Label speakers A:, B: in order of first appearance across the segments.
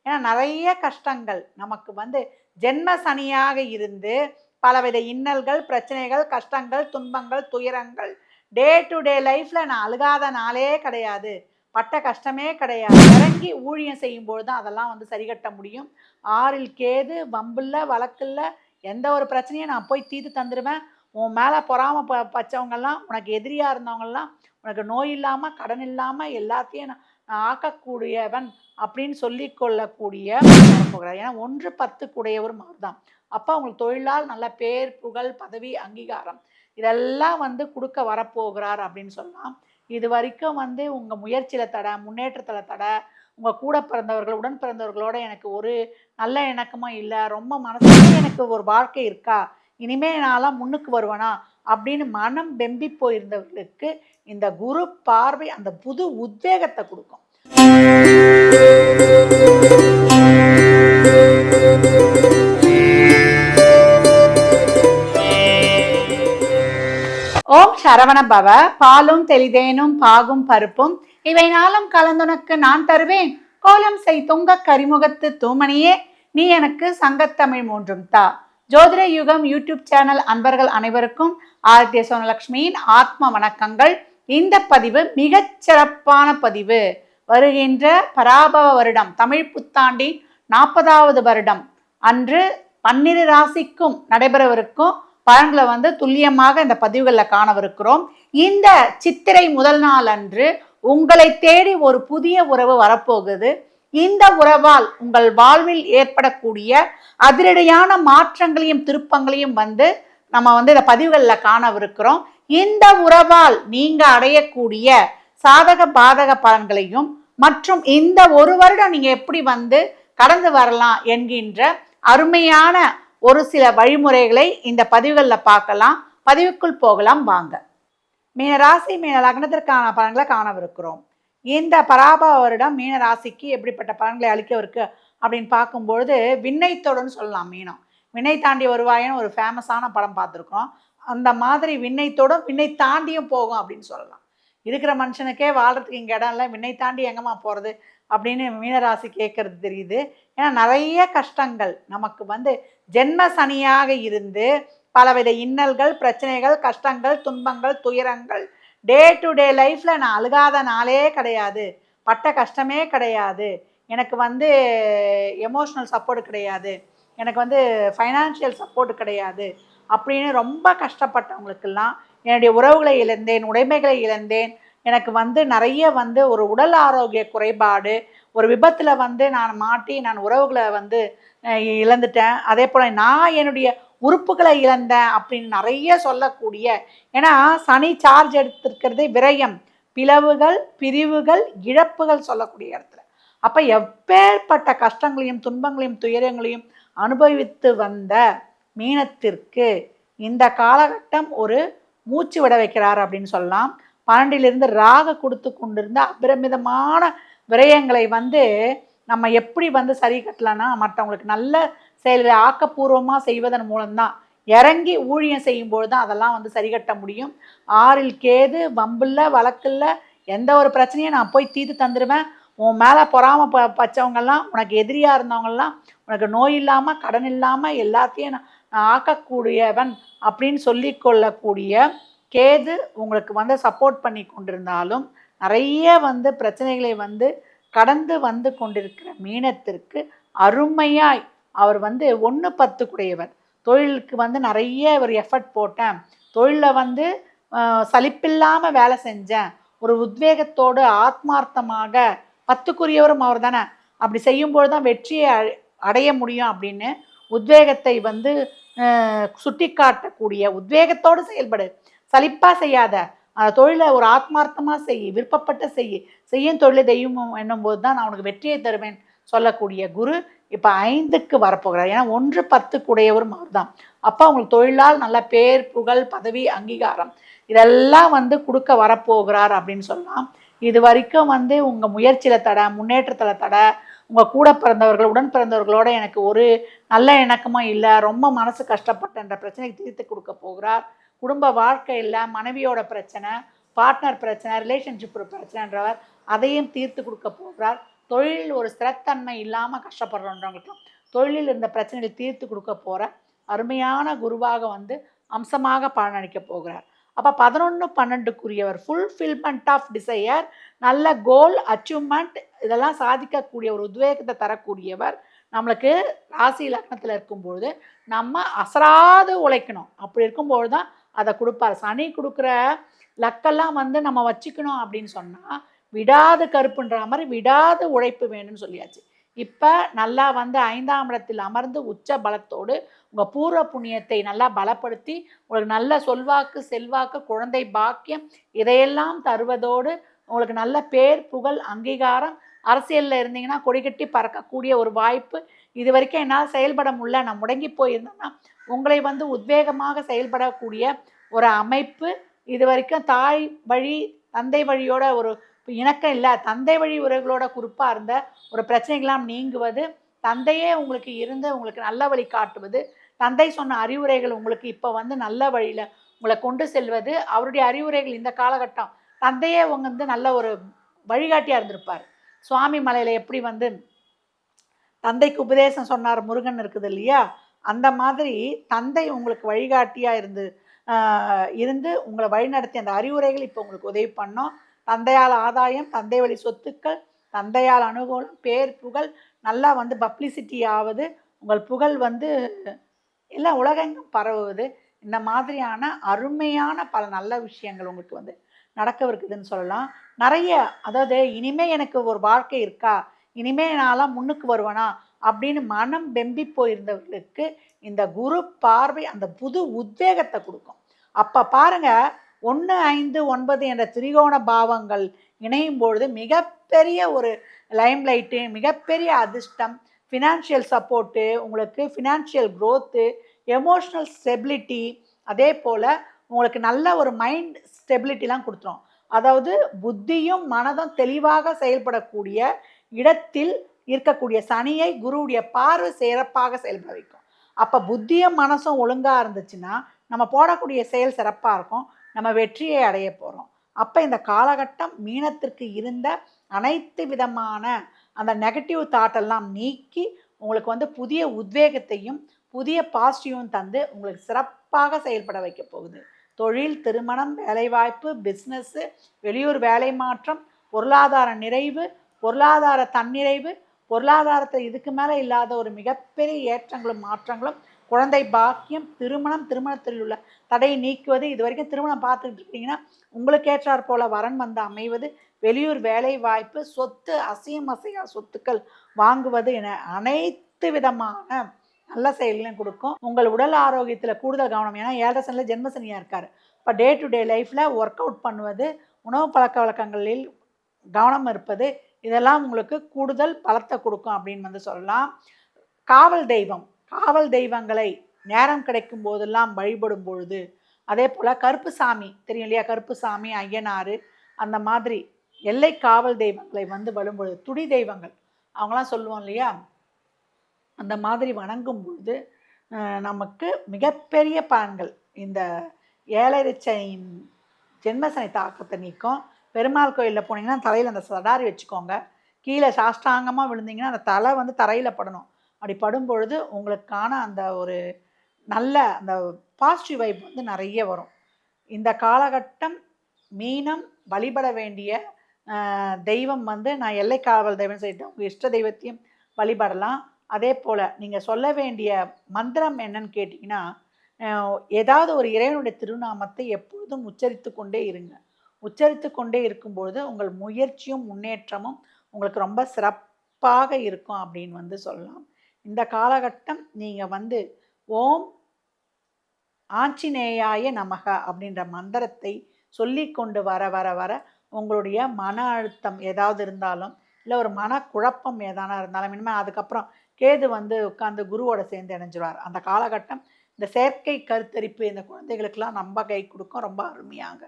A: ஏன்னா நிறைய கஷ்டங்கள் நமக்கு வந்து ஜென்ம சனியாக இருந்து பலவித இன்னல்கள், பிரச்சனைகள், கஷ்டங்கள், துன்பங்கள், துயரங்கள், டே டு டே லைஃப்பில் நான் அழுகாத நாளே கிடையாது, பட்ட கஷ்டமே கிடையாது. இறங்கி ஊழியம் செய்யும்போது தான் அதெல்லாம் வந்து சரி கட்ட முடியும். 6ல் கேது, வம்பில்ல வழக்கில்ல, எந்த ஒரு பிரச்சனையும் நான் போய் தீர்த்து தந்துடுவேன். உன் மேலே பொறாம பச்சவங்கெல்லாம், உனக்கு எதிரியாக இருந்தவங்கெல்லாம், உனக்கு நோய் இல்லாமல் கடன் இல்லாமல் எல்லாத்தையும் நான் ஆக்கக்கூடியவன் அப்படின்னு சொல்லி கொள்ளக்கூடிய வரப்போகிறார். ஏன்னா 1 10 கூடையவர் அவர் தான். அப்போ அவங்களுக்கு தொழிலால் நல்ல பேர், புகழ், பதவி, அங்கீகாரம் இதெல்லாம் வந்து கொடுக்க வரப்போகிறார் அப்படின்னு சொல்லலாம். இது வரைக்கும் வந்து உங்கள் முயற்சியில் தடை, முன்னேற்றத்தில் தடை, உங்கள் கூட பிறந்தவர்கள், உடன் பிறந்தவர்களோட எனக்கு ஒரு நல்ல இணக்கமாக இல்லை, ரொம்ப மனசுல எனக்கு ஒரு வாழ்க்கை இருக்கா, இனிமே நான்லாம் முன்னுக்கு வருவேனா அப்படின்னு மனம் வெம்பி போயிருந்தவர்களுக்கு இந்த குரு பார்வை அந்த புது உத்வேகத்தை கொடுக்கும். ஓம் சரவண பவ. பாலும் தெளிதேனும் பாகும் பருப்பும் இவை நாளும் கலந்துனக்கு நான் தருவேன், கோலம் செய் துங்க கரிமுகத்து தூமணியே நீ எனக்கு சங்கத்தமிழ் 3ம் தா. ஜோதிட யுகம் யூடியூப் சேனல் அன்பர்கள் அனைவருக்கும் ஆதித்ய சோனலட்சுமியின் ஆத்ம வணக்கங்கள். இந்த பதிவு மிகச் சிறப்பான பதிவு. வருகின்ற பராபவ வருடம் தமிழ் புத்தாண்டின் 40வது வருடம் அன்று 12 ராசிக்கும் நடைபெறவிருக்கும் பலன்களை வந்து துல்லியமாக இந்த பதிவுகளில் காணவிருக்கிறோம். இந்த சித்திரை முதல் நாள் அன்று உங்களை தேடி ஒரு புதிய உறவு வரப்போகுது. இந்த உறவால் உங்கள் வாழ்வில் ஏற்படக்கூடிய அதிரடியான மாற்றங்களையும் திருப்பங்களையும் வந்து நம்ம வந்து இந்த பதிவுகளில் காணவிருக்கிறோம். இந்த உறவால் நீங்க அடையக்கூடிய சாதக பாதக பலன்களையும் மற்றும் இந்த ஒரு வருடம் நீங்க எப்படி வந்து கடந்து வரலாம் என்கின்ற அருமையான ஒரு சில வழிமுறைகளை இந்த பதிவுகளில் பார்க்கலாம். பதிவுக்குள் போகலாம் வாங்க. மீனராசி மீன லக்னத்திற்கான பலன்களை காணவிருக்கிறோம். இந்த பராபவ வருடம் மீன ராசிக்கு எப்படிப்பட்ட பலன்களை அளிக்கவிருக்கு அப்படின்னு பார்க்கும்பொழுது விண்ணைத்தோடுன்னு சொல்லலாம். மீனம் விண்ணை தாண்டி வருவாயின்னு ஒரு ஃபேமஸான படம் பார்த்துருக்கோம். அந்த மாதிரி விண்ணைத்தோடும் விண்ணை தாண்டியும் போகும் அப்படின்னு சொல்லலாம். இருக்கிற மனுஷனுக்கே வாழ்றதுக்கு இங்கே இடம் இல்லை, விண்ணை தாண்டி எங்கம்மா போகிறது அப்படின்னு மீனராசி கேட்கறது தெரியுது. ஏன்னா நிறைய கஷ்டங்கள் நமக்கு வந்து ஜென்ம சனியாக இருந்து பலவித இன்னல்கள், பிரச்சனைகள், கஷ்டங்கள், துன்பங்கள், துயரங்கள், டே டு டே லைஃப்பில் நான் அழுகாத நாளே கிடையாது, பட்ட கஷ்டமே கிடையாது, எனக்கு வந்து எமோஷ்னல் சப்போர்ட் கிடையாது, எனக்கு வந்து ஃபைனான்ஷியல் சப்போர்ட் கிடையாது அப்படின்னு ரொம்ப கஷ்டப்பட்டவங்களுக்கெல்லாம் என்னுடைய உறவுகளை இழந்தேன், உடைமைகளை இழந்தேன், எனக்கு வந்து நிறைய வந்து ஒரு உடல் ஆரோக்கிய குறைபாடு, ஒரு விபத்தில் வந்து நான் மாட்டி நான் உறவுகளை வந்து இழந்துட்டேன், அதே போல் நான் என்னுடைய உறுப்புகளை இழந்தேன் அப்படின்னு நிறைய சொல்லக்கூடிய, ஏன்னா சனி சார்ஜ் எடுத்திருக்கிறதே விரயம், பிளவுகள், பிரிவுகள், இழப்புகள் சொல்லக்கூடிய இடத்துல. அப்போ எப்பேற்பட்ட கஷ்டங்களையும் துன்பங்களையும் துயரங்களையும் அனுபவித்து வந்த மீனத்திற்கு இந்த காலகட்டம் ஒரு மூச்சு விட வைக்கிறார் அப்படின்னு சொல்லலாம். 12லிருந்து ராக கொடுத்து கொண்டிருந்த அபரிமிதமான விரயங்களை வந்து நம்ம எப்படி வந்து சரி கட்டலான்னா மற்றவங்களுக்கு நல்ல செயல்களை ஆக்கப்பூர்வமாக செய்வதன் மூலம்தான், இறங்கி ஊழியம் செய்யும்போது தான் அதெல்லாம் வந்து சரி கட்ட முடியும். 6ல் கேது, வம்பில்ல வழக்கில்ல, எந்த ஒரு பிரச்சனையும் நான் போய் தீர்த்து தந்துடுவேன். உன் மேலே பொறாம பச்சவங்கெல்லாம், உனக்கு எதிரியாக இருந்தவங்கெல்லாம், உனக்கு நோய் இல்லாமல் கடன் இல்லாமல் எல்லாத்தையும் நான் ஆக்கக்கூடியவன் அப்படின்னு சொல்லி கொள்ளக்கூடிய கேது உங்களுக்கு வந்து சப்போர்ட் பண்ணி கொண்டிருந்தாலும் நிறைய வந்து பிரச்சனைகளை வந்து கடந்து வந்து கொண்டிருக்கிற மீனத்திற்கு அருமையாய் அவர் வந்து 1 10 கூடையவர். தொழிலுக்கு வந்து நிறைய ஒரு எஃபர்ட் போட்டேன், தொழிலில் வந்து சலிப்பில்லாமல் வேலை செஞ்சேன், ஒரு உத்வேகத்தோடு ஆத்மார்த்தமாக 10க்குரியவரும் அவர் தானே, அப்படி செய்யும்போது தான் வெற்றியை அடைய முடியும் அப்படின்னு உத்வேகத்தை வந்து சுட்டி காட்டக்கூடிய, உத்வேகத்தோடு செயல்படு, சலிப்பாக செய்யாத, அந்த தொழிலை ஒரு ஆத்மார்த்தமாக செய், விருப்பப்பட்ட செய்யும் தொழிலை தெய்வம் என்னும்போது தான் நான் உனக்கு வெற்றியை தருவேன் சொல்லக்கூடிய குரு இப்போ 5க்கு வரப்போகிறார். ஏன்னா 1 10 கூடையவரும் அவர் தான். அப்போ அவங்களுக்கு தொழிலால் நல்ல பேர், புகழ், பதவி, அங்கீகாரம் இதெல்லாம் வந்து கொடுக்க வரப்போகிறார் அப்படின்னு சொல்லலாம். இது வரைக்கும் வந்து உங்கள் முயற்சியில் தடை, முன்னேற்றத்தில் தடை, உங்கள் கூட பிறந்தவர்கள், உடன் பிறந்தவர்களோட எனக்கு ஒரு நல்ல இணக்கமாக இல்லை, ரொம்ப மனசு கஷ்டப்பட்டன்ற பிரச்சனைக்கு தீர்த்து கொடுக்க போகிறார். குடும்ப வாழ்க்கையில் மனைவியோட பிரச்சனை, பார்ட்னர் பிரச்சனை, ரிலேஷன்ஷிப் பிரச்சனைன்றவர் அதையும் தீர்த்து கொடுக்க போகிறார். தொழிலில் ஒரு ஸ்திரத்தன்மை இல்லாமல் கஷ்டப்படுறவங்களுக்கும் தொழிலில் இருந்த பிரச்சனைகளை தீர்த்து கொடுக்க போகிற அருமையான குருவாக வந்து அம்சமாக பலனளிக்க போகிறார். அப்போ 11-12க்குரியவர் ஃபுல்ஃபில்மெண்ட் ஆஃப் டிசையர், நல்ல கோல் அச்சீவ்மெண்ட், இதெல்லாம் சாதிக்கக்கூடிய ஒரு உத்வேகத்தை தரக்கூடியவர். நம்மளுக்கு ராசி லக்னத்தில் இருக்கும்பொழுது நம்ம அசராது உழைக்கணும். அப்படி இருக்கும்பொழுது தான் அதை கொடுப்பார். சனி கொடுக்குற லக்கெல்லாம் வந்து நம்ம வச்சுக்கணும் அப்படின்னு சொன்னால் விடாது கருப்புன்ற மாதிரி விடாது உழைப்பு வேணும்னு சொல்லியாச்சு. இப்போ நல்லா வந்து 5ஆம் இடத்தில் அமர்ந்து உச்ச பலத்தோடு உங்கள் பூர்வ புண்ணியத்தை நல்லா பலப்படுத்தி உங்களுக்கு நல்ல சொல்வாக்கு செல்வாக்கு குழந்தை பாக்கியம் இதையெல்லாம் தருவதோடு உங்களுக்கு நல்ல பேர் புகழ் அங்கீகாரம், அரசியலில் இருந்தீங்கன்னா கொடிகட்டி பறக்கக்கூடிய ஒரு வாய்ப்பு. இது வரைக்கும் என்னால் செயல்பட முடியல, நான் முடங்கி போயிருந்தேன்னா உங்களை வந்து உத்வேகமாக செயல்படக்கூடிய ஒரு அமைப்பு. இது வரைக்கும் தாய் வழி தந்தை வழியோட ஒரு இணக்கம் இல்லை, தந்தை வழி உறவுகளோட குறிப்பாக இருந்த ஒரு பிரச்சனைகள்லாம் நீங்குவது, தந்தையே உங்களுக்கு இருந்து உங்களுக்கு நல்ல வழி காட்டுவது, தந்தை சொன்ன அறிவுரைகள் உங்களுக்கு இப்போ வந்து நல்ல வழியில் உங்களை கொண்டு செல்வது, அவருடைய அறிவுரைகள் இந்த காலகட்டம் தந்தையே உங்க வந்து நல்ல ஒரு வழிகாட்டியாக இருந்திருப்பார். சுவாமி மலையில் எப்படி வந்து தந்தைக்கு உபதேசம் சொன்னார் முருகன் இருக்குது இல்லையா, அந்த மாதிரி தந்தை உங்களுக்கு வழிகாட்டியாக இருந்து உங்களை வழிநடத்தி அந்த அறிவுரைகள் இப்போ உங்களுக்கு உதவி பண்ணோம். தந்தையால் ஆதாயம், தந்தை வழி சொத்துக்கள், தந்தையால் அனுகூலம், பேர் புகழ் நல்லா வந்து பப்ளிசிட்டி ஆகுது, உங்கள் புகழ் வந்து எல்லாம் உலகெங்கும் பரவுவது. இந்த மாதிரியான அருமையான பல நல்ல விஷயங்கள் உங்களுக்கு வந்து நடக்கவிருக்குதுன்னு சொல்லலாம். நிறைய, அதாவது இனிமே எனக்கு ஒரு வாழ்க்கை இருக்கா, இனிமே நான்லாம் முன்னுக்கு வருவேனா அப்படின்னு மனம் வெம்பி போயிருந்தவர்களுக்கு இந்த குரு பார்வை அந்த புது உத்வேகத்தை கொடுக்கும். அப்போ பாருங்க, 1, 5, 9 என்ற திரிகோண பாவங்கள் இணையும் பொழுது மிகப்பெரிய ஒரு லைம்லைட்டு, மிகப்பெரிய அதிர்ஷ்டம், ஃபினான்ஷியல் சப்போர்ட்டு, உங்களுக்கு ஃபினான்ஷியல் க்ரோத்து, எமோஷ்னல் ஸ்டெபிலிட்டி, அதே போல் உங்களுக்கு நல்ல ஒரு மைண்ட் ஸ்டெபிலிட்டிலாம் கொடுத்துரும். அதாவது புத்தியும் மனதும் தெளிவாக செயல்படக்கூடிய இடத்தில் இருக்கக்கூடிய சனியை குருவுடைய பார்வை சிறப்பாக செயல்பட வைக்கும். அப்போ புத்தியும் மனசும் ஒழுங்காக இருந்துச்சுன்னா நம்ம போடக்கூடிய செயல் சிறப்பாக இருக்கும், நம்ம வெற்றியை அடைய போகிறோம். அப்போ இந்த காலகட்டம் மீனத்திற்கு இருந்த அனைத்து விதமான அந்த நெகட்டிவ் தாட்டெல்லாம் நீக்கி உங்களுக்கு வந்து புதிய உத்வேகத்தையும் புதிய பாசிட்டிவும் தந்து உங்களுக்கு சிறப்பாக செயல்பட வைக்க போகுது. தொழில், திருமணம், வேலைவாய்ப்பு, பிஸ்னஸ்ஸு, வெளியூர் வேலை மாற்றம், பொருளாதார நிறைவு, பொருளாதார தன்னிறைவு, பொருளாதாரத்தை இதுக்கு மேலே இல்லாத ஒரு மிகப்பெரிய ஏற்றங்களும் மாற்றங்களும், குழந்தை பாக்கியம், திருமணம், திருமணத்தில் உள்ள தடையை நீக்குவது. இது வரைக்கும் திருமணம் பார்த்துக்கிட்டு இருக்கீங்கன்னா உங்களுக்கு ஏற்றாற் போல வரன் வந்து அமைவது, வெளியூர் வேலை வாய்ப்பு, சொத்து, அசையும் அசையா சொத்துக்கள் வாங்குவது என அனைத்து விதமான நல்ல செயல்களையும் கொடுக்கும். உங்கள் உடல் ஆரோக்கியத்தில் கூடுதல் கவனம், ஏன்னா 7 சனியில் ஜென்மசனியாக இருக்கார். இப்போ டே டு டே லைஃப்பில் ஒர்க் அவுட் பண்ணுவது, உணவு பழக்க வழக்கங்களில் கவனம் இருப்பது, இதெல்லாம் உங்களுக்கு கூடுதல் பலத்தை கொடுக்கும் அப்படின்னு வந்து சொல்லலாம். காவல் தெய்வம், காவல் தெய்வங்களை நேரம் கிடைக்கும் போதெல்லாம் வழிபடும் பொழுது, அதே போல் கருப்பு சாமி தெரியும் இல்லையா, கருப்பு சாமி, ஐயனார், அந்த மாதிரி எல்லை காவல் தெய்வங்களை வந்து வழிபொழுது, துடி தெய்வங்கள் அவங்களாம் சொல்லுவோம் இல்லையா, அந்த மாதிரி வணங்கும் பொழுது நமக்கு மிகப்பெரிய பலன்கள். இந்த 7.5 சனியின் ஜென்மசனி தாக்கத்தை நீக்கும். பெருமாள் கோயிலில் போனீங்கன்னா தலையில் அந்த சடாரி வச்சுக்கோங்க, கீழே சாஷ்டாங்கமாக விழுந்தீங்கன்னா அந்த தலை வந்து தரையில் படணும். அப்படி படும் பொழுது உங்களுக்கான அந்த ஒரு நல்ல அந்த பாசிட்டிவ் வைப் வந்து நிறைய வரும். இந்த காலகட்டம் மீனம் வழிபட வேண்டிய தெய்வம் வந்து, நான் எல்லை காவல் தெய்வம் சொல்லிட்டு உங்கள் இஷ்ட தெய்வத்தையும் வழிபடலாம். அதே போல் நீங்கள் சொல்ல வேண்டிய மந்திரம் என்னன்னு கேட்டிங்கன்னா, ஏதாவது ஒரு இறைவனுடைய திருநாமத்தை எப்பொழுதும் உச்சரித்து கொண்டே இருங்க. உச்சரித்து கொண்டே இருக்கும்பொழுது உங்கள் முயற்சியும் முன்னேற்றமும் உங்களுக்கு ரொம்ப சிறப்பாக இருக்கும் அப்படின்னு வந்து சொல்லலாம். இந்த காலகட்டம் நீங்கள் வந்து ஓம் ஆஞ்சநேயாய நமக அப்படின்ற மந்திரத்தை சொல்லி கொண்டு வர வர வர உங்களுடைய மன அழுத்தம் ஏதாவது இருந்தாலும், இல்லை ஒரு மனக்குழப்பம் ஏதானா இருந்தாலும், இனிமேல் அதுக்கப்புறம் கேது வந்து உட்காந்து குருவோட சேர்ந்து இணைஞ்சிருவார். அந்த காலகட்டம் இந்த செயற்கை கருத்தரிப்பு இந்த குழந்தைகளுக்கெல்லாம் ரொம்ப கை கொடுக்கும், ரொம்ப அருமையாக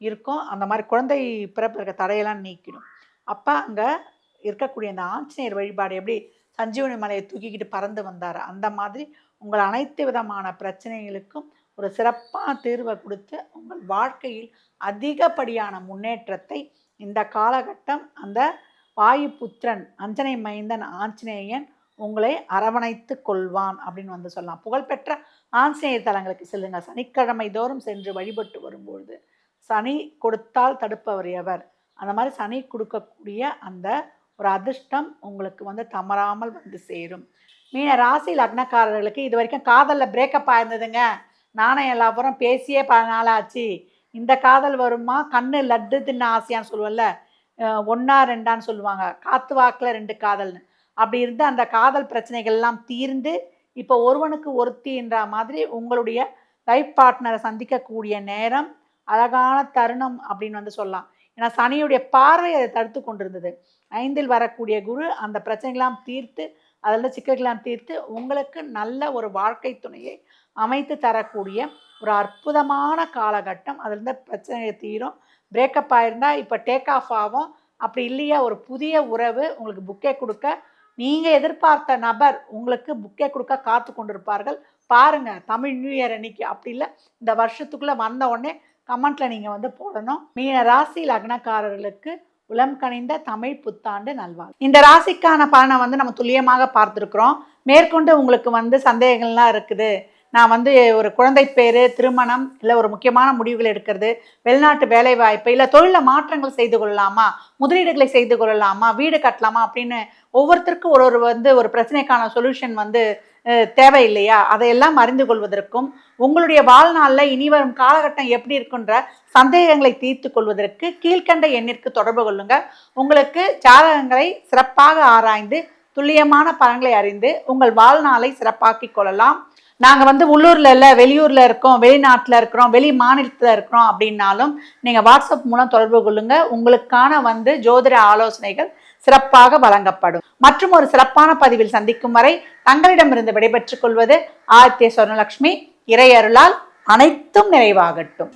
A: இருக்கும். அந்த மாதிரி குழந்தை பிறப்பு இருக்க தடையெல்லாம் நீக்கிடும். அப்போ அங்கே இருக்கக்கூடிய அந்த ஆஞ்சநேயர் வழிபாடு எப்படி சஞ்சீவனி மலையை தூக்கிக்கிட்டு பறந்து வந்தார், அந்த மாதிரி உங்கள் அனைத்து விதமான பிரச்சனைகளுக்கும் ஒரு சிறப்பான தீர்வை கொடுத்து உங்கள் வாழ்க்கையில் அதிகப்படியான முன்னேற்றத்தை இந்த காலகட்டம் அந்த வாயு புத்திரன் அஞ்சனை மைந்தன் ஆஞ்சநேயன் உங்களை அரவணைத்து கொள்வான் அப்படின்னு வந்து சொல்லலாம். புகழ்பெற்ற ஆஞ்சநேயர் தலங்களுக்கு செல்லுங்க. சனிக்கிழமை தோறும் சென்று வழிபட்டு வரும்பொழுது சனி கொடுத்தால் தடுப்பவர் எவர், அந்த மாதிரி சனி கொடுக்கக்கூடிய அந்த ஒரு அதிர்ஷ்டம் உங்களுக்கு வந்து தவறாமல் வந்து சேரும். மீன ராசி லக்னக்காரர்களுக்கு இது வரைக்கும் காதலில் பிரேக்கப் ஆயிருந்ததுங்க, நானும் எல்லாப்புறம் பேசியே பல நாள் ஆச்சு, இந்த காதல் வருமா, கண்ணு லட்டு தின்ன ஆசையான்னு சொல்லுவல்ல, ஒன்றா ரெண்டான்னு சொல்லுவாங்க, காத்து வாக்கில் 2 காதல்னு, அப்படி இருந்து அந்த காதல் பிரச்சனைகள்லாம் தீர்ந்து இப்போ ஒருவனுக்கு ஒருத்தின்ற மாதிரி உங்களுடைய லைஃப் பார்ட்னரை சந்திக்கக்கூடிய நேரம், அழகான தருணம் அப்படின்னு வந்து சொல்லலாம். ஏன்னா சனியுடைய பார்வை அதை தடுத்து கொண்டிருந்தது. 5ல் வரக்கூடிய குரு அந்த பிரச்சனைகளாம் தீர்த்து, அதில் சிக்கல்களாம் தீர்த்து உங்களுக்கு நல்ல ஒரு வாழ்க்கை துணையை அமைத்து தரக்கூடிய ஒரு அற்புதமான காலகட்டம். அதில் பிரச்சனை தீரும். பிரேக்கப் ஆயிருந்தால் இப்போ டேக் ஆஃப் ஆகும். அப்படி இல்லையா ஒரு புதிய உறவு உங்களுக்கு புக்கே கொடுக்க, நீங்கள் எதிர்பார்த்த நபர் உங்களுக்கு புக்கே கொடுக்க காத்து கொண்டிருப்பார்கள். பாருங்கள், தமிழ் நியூ இயர் அன்னைக்கு அப்படி இல்லை இந்த வருஷத்துக்குள்ளே வந்த உடனே கமெண்ட்டில் நீங்கள் வந்து போடணும். மீன ராசி லக்னக்காரர்களுக்கு உளம் கனிந்த தமிழ் புத்தாண்டு நல்வாழ். இந்த ராசிக்கான பலனை வந்து நம்ம துல்லியமாக பார்த்துருக்குறோம். மேற்கொண்டு உங்களுக்கு வந்து சந்தேகங்கள்லாம் இருக்குது, நான் வந்து ஒரு குழந்தை பேர், திருமணம், இல்லை ஒரு முக்கியமான முடிவுகள் எடுக்கிறது, வெளிநாட்டு வேலை வாய்ப்பு, இல்லை தொழிலில் மாற்றங்கள் செய்து கொள்ளலாமா, முதலீடுகளை செய்து கொள்ளலாமா, வீடு கட்டலாமா அப்படின்னு ஒவ்வொருத்தருக்கும் ஒரு பிரச்சனைக்கான சொல்யூஷன் வந்து தேவையில்லையா, அதையெல்லாம் அறிந்து கொள்வதற்கும் உங்களுடைய வாழ்நாளில் இனி வரும் காலகட்டம் எப்படி இருக்குன்ற சந்தேகங்களை தீர்த்து கொள்வதற்கு கீழ்கண்ட எண்ணிற்கு தொடர்பு கொள்ளுங்க. உங்களுக்கு ஜாதகங்களை சிறப்பாக ஆராய்ந்து துல்லியமான பலன்களை அறிந்து உங்கள் வாழ்நாளை சிறப்பாக்கி கொள்ளலாம். நாங்கள் வந்து உள்ளூரில் இல்லை, வெளியூரில் இருக்கோம், வெளிநாட்டில் இருக்கிறோம், வெளி மாநிலத்தில் இருக்கிறோம் அப்படின்னாலும் நீங்கள் வாட்ஸ்அப் மூலம் தொடர்பு கொள்ளுங்க. உங்களுக்கான வந்து ஜோதிட ஆலோசனைகள் சிறப்பாக வழங்கப்படும். மற்றும் ஒரு சிறப்பான பதிவில் சந்திக்கும் வரை தங்களிடமிருந்து விடைபெற்றுக் கொள்வது ஆதித்ய சொர்ணலட்சுமி. இறை அருளால் அனைத்தும் நிறைவாகட்டும்.